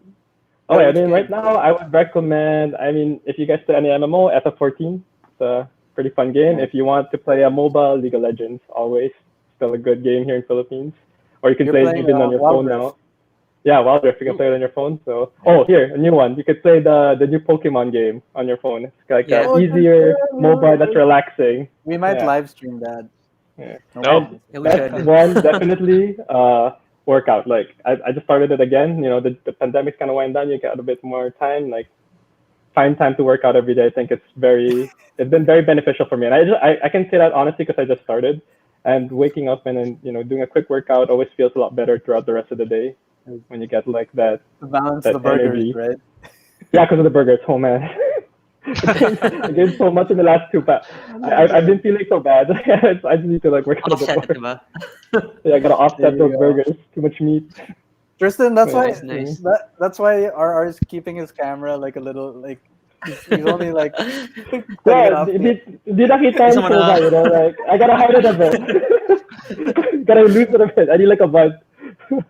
Oh, Yeah, yeah, I which mean, right game? now I would recommend. I mean, if you guys play any MMO, FF14, it's a pretty fun game. Nice. If you want to play a MOBA, League of Legends, always still a good game here in Philippines. Or you can You're play it playing even on your Wild phone Rift. now. Yeah, Wild Rift, you can Ooh. play it on your phone. So, oh, here a new one. You could play the new Pokemon game on your phone. It's like a Yeah. Oh, easier MOBA that's we relaxing. might Yeah, live stream that. yeah. No No. And promises. Yeah, we best should. one definitely workout. Like I just started it again. The pandemic's kind of wind down. You got a bit more time. Like find time to work out every day. I think it's been very beneficial for me, and I can say that honestly because I just started, and waking up and then doing a quick workout always feels a lot better throughout the rest of the day when you get like that To balance the that burgers, energy. right? Yeah, because of the burgers. Oh man, I gained so much in the last two. But I've been feeling so bad. I just need to like work out a bit Offset it, more. diba? Yeah, I gotta There offset you those go. burgers. Too much meat. Tristan, that's Yeah. why Nice, nice. that's why RR is keeping his camera like a little like he's only like putting it Yeah, off the. di nakita Gusto yung mo soba, na, like, I gotta hide it a bit. Gotta lose it a bit. I need like a buzz.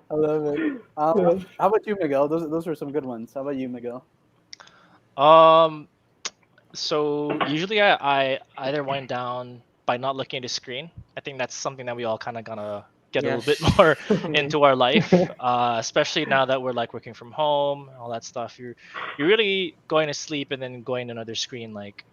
I love it. Yeah. How about you, Miguel? Those were some good ones. How about you, Miguel? Um. So usually I either wind down by not looking at the screen. I think that's something that we all kind of gonna get a little bit yes. more into our life, especially now that we're like working from home and all that stuff. You're really going to sleep and then going to another screen like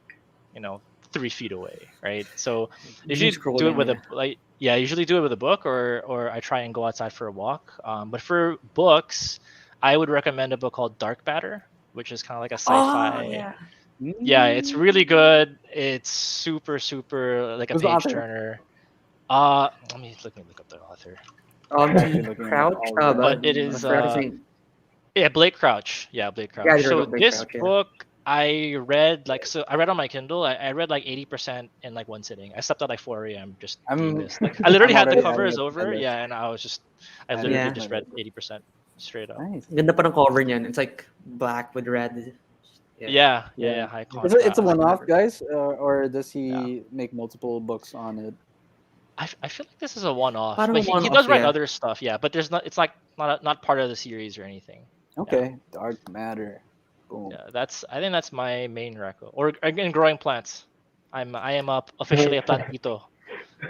3 feet away, right? So Doom usually do it scrolling, with yeah. a like yeah, usually do it with a book or I try and go outside for a walk. But for books, I would recommend a book called Dark Matter, which is kind of like a Oh, sci-fi. yeah. Yeah, it's Mm, really good. It's super, super like a who's the page author? turner. Let me look up the author. I'm T. actually looking it up Crouch, But but it already. I is forgot his name. yeah, Blake Crouch. Yeah, Blake Yeah, Crouch. there we So go, Big this Crouch, yeah. book I read on my Kindle. I read like 80% in like one sitting. I slept at like 4 a.m. just doing I'm this. Like I literally I'm had the already adding covers it to my over, list. yeah, and I Adding it literally Yeah. to my just read list. 80% straight up. Nice. Ganda pa ng cover niyan. It's like black with red. Yeah. Yeah, Yeah. high It's a Dark contrast. one-off, matter. guys, or does Yeah. he make multiple books on it? I feel like this is a one-off, but Parang he one-off, does write yeah. other stuff, yeah. But there's not. It's like not part of the series or anything. Yeah, Okay, Dark Matter. Boom. yeah. I think that's my main reco. Or again, growing plants. I am up officially a plantito.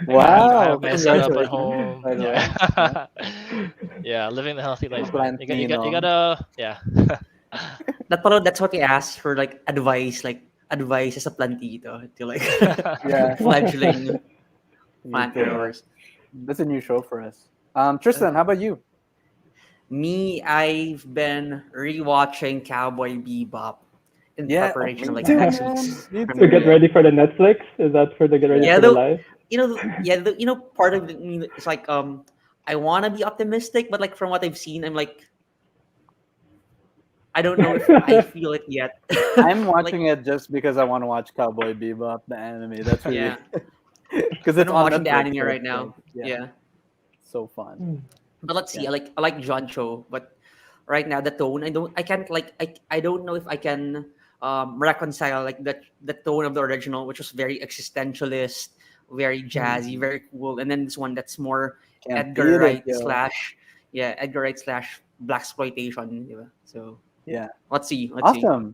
Like I Wow! have my setup at Congratulations, home. by the way. Yeah. Yeah, yeah. Living the healthy life, man. You Plantino. gotta yeah. That's what we asked for, like advice as a plantito to like Yeah. fledgling We need plant to, growers. that's a new show for us. Tristan, how about you? Me, I've been rewatching Cowboy Bebop in Yeah, oh, preparation of me like too, next man. week's Me To premiere. get too. Yeah, ready for the Netflix? Is that for the get ready Yeah. yeah. for the Though live? part of me it's like I want to be optimistic, but like from what I've seen, I'm like I don't know if I feel it yet. I'm Like, watching it just because I want to watch Cowboy Bebop, the anime. That's really yeah, because and it's I'm on watching the Netflix. anime So right it's like, now. yeah, Yeah, so fun. but let's see. Yeah. I like John Cho, but right now the tone I can't like I don't know if I can reconcile like the tone of the original, which was very existentialist, very jazzy, Mm. very cool, and then this one that's more Can't Edgar beat it, Wright yo. slash yeah Edgar Wright slash black exploitation. So Yeah. let's see, let's see. Awesome.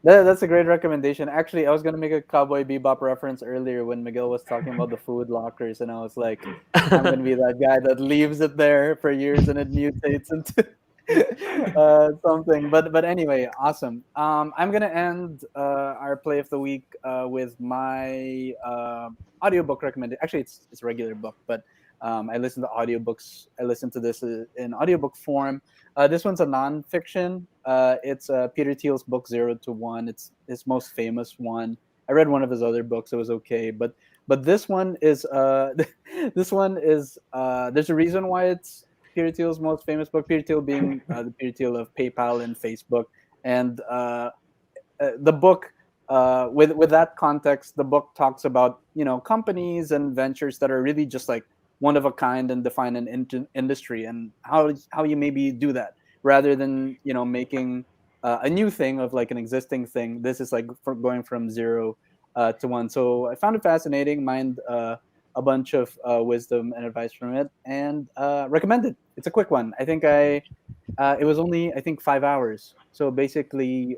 That's a great recommendation. Actually, I was gonna make a Cowboy Bebop reference earlier when Miguel was talking about the food lockers, and I was like, I'm gonna be that guy that leaves it there for years and it mutates into something. But anyway, awesome. I'm gonna end our play of the week with my audiobook recommendation. Actually, it's a regular book, but I listen to audiobooks. I listen to this in audiobook form. This one's a nonfiction. It's Peter Thiel's book Zero to One. It's his most famous one. I read one of his other books. It was okay, but this one is this one is there's a reason why it's Peter Thiel's most famous book. Peter Thiel being the Peter Thiel of PayPal and Facebook, and the book with that context, the book talks about companies and ventures that are really just like one of a kind and define an industry, and how you maybe do that rather than making a new thing of like an existing thing. This is like going from zero to one. So I found it fascinating. Mined a bunch of wisdom and advice from it, and recommend it. It's a quick one. I think it was only I think 5 hours. So basically,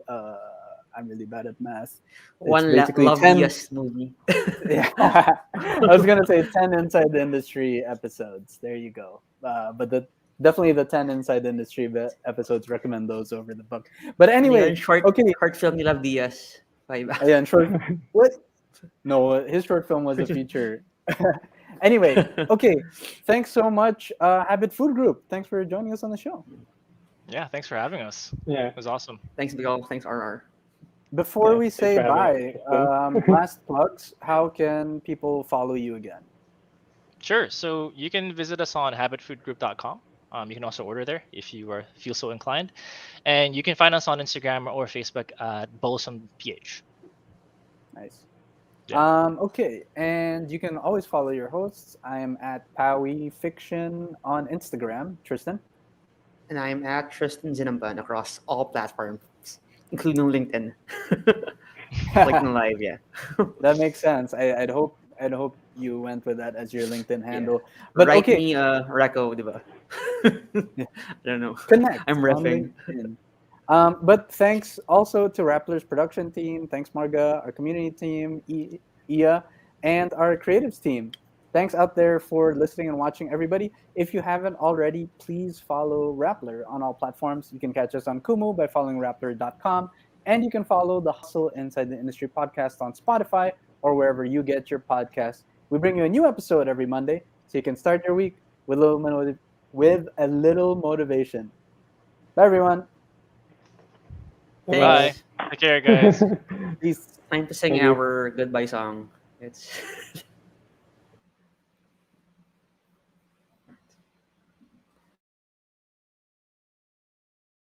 I'm really bad at math. It's basically Love 10. Diaz movie. Yeah, I was gonna say 10 inside the industry episodes. There you go. But definitely the 10 inside the industry episodes. Recommend those over the book. But And you're anyway, in okay. short film, you love Diaz. Five. Yeah, and short. What? No, his short film was a feature. Anyway, okay. Thanks so much, Habit Food Group. Thanks for joining us on the show. Yeah, thanks for having us. Yeah. It was awesome. Thanks, Miguel. Thanks, RR. Before Yeah. we Thanks say for having us, bye, Tristan. last plugs. How can people follow you again? Sure. So you can visit us on habitfoodgroup.com. You can also order there if you feel so inclined, and you can find us on Instagram or Facebook at BolsomPH. Nice. Yeah. Okay, and you can always follow your hosts. I am at Powie Fiction on Instagram. Tristan. And I'm at Tristan Zinamban across all platforms, including LinkedIn. LinkedIn Live, yeah. That makes sense. I'd hope you went with that as your LinkedIn Yeah. handle. But Write okay, me Reco, diba? I don't know. connect I'm on riffing. LinkedIn. But thanks also to Rappler's production team. Thanks, Marga, our community team, Ia, and our creatives team. Thanks out there for listening and watching, everybody. If you haven't already, please follow Rappler on all platforms. You can catch us on Kumu by following Rappler.com. And you can follow the Hustle Inside the Industry podcast on Spotify or wherever you get your podcasts. We bring you a new episode every Monday, so you can start your week with a little motivation. Bye, everyone. Bye bye. Bye. Thanks. Take care, guys. Peace. Time to sing Thank you. our goodbye song. It's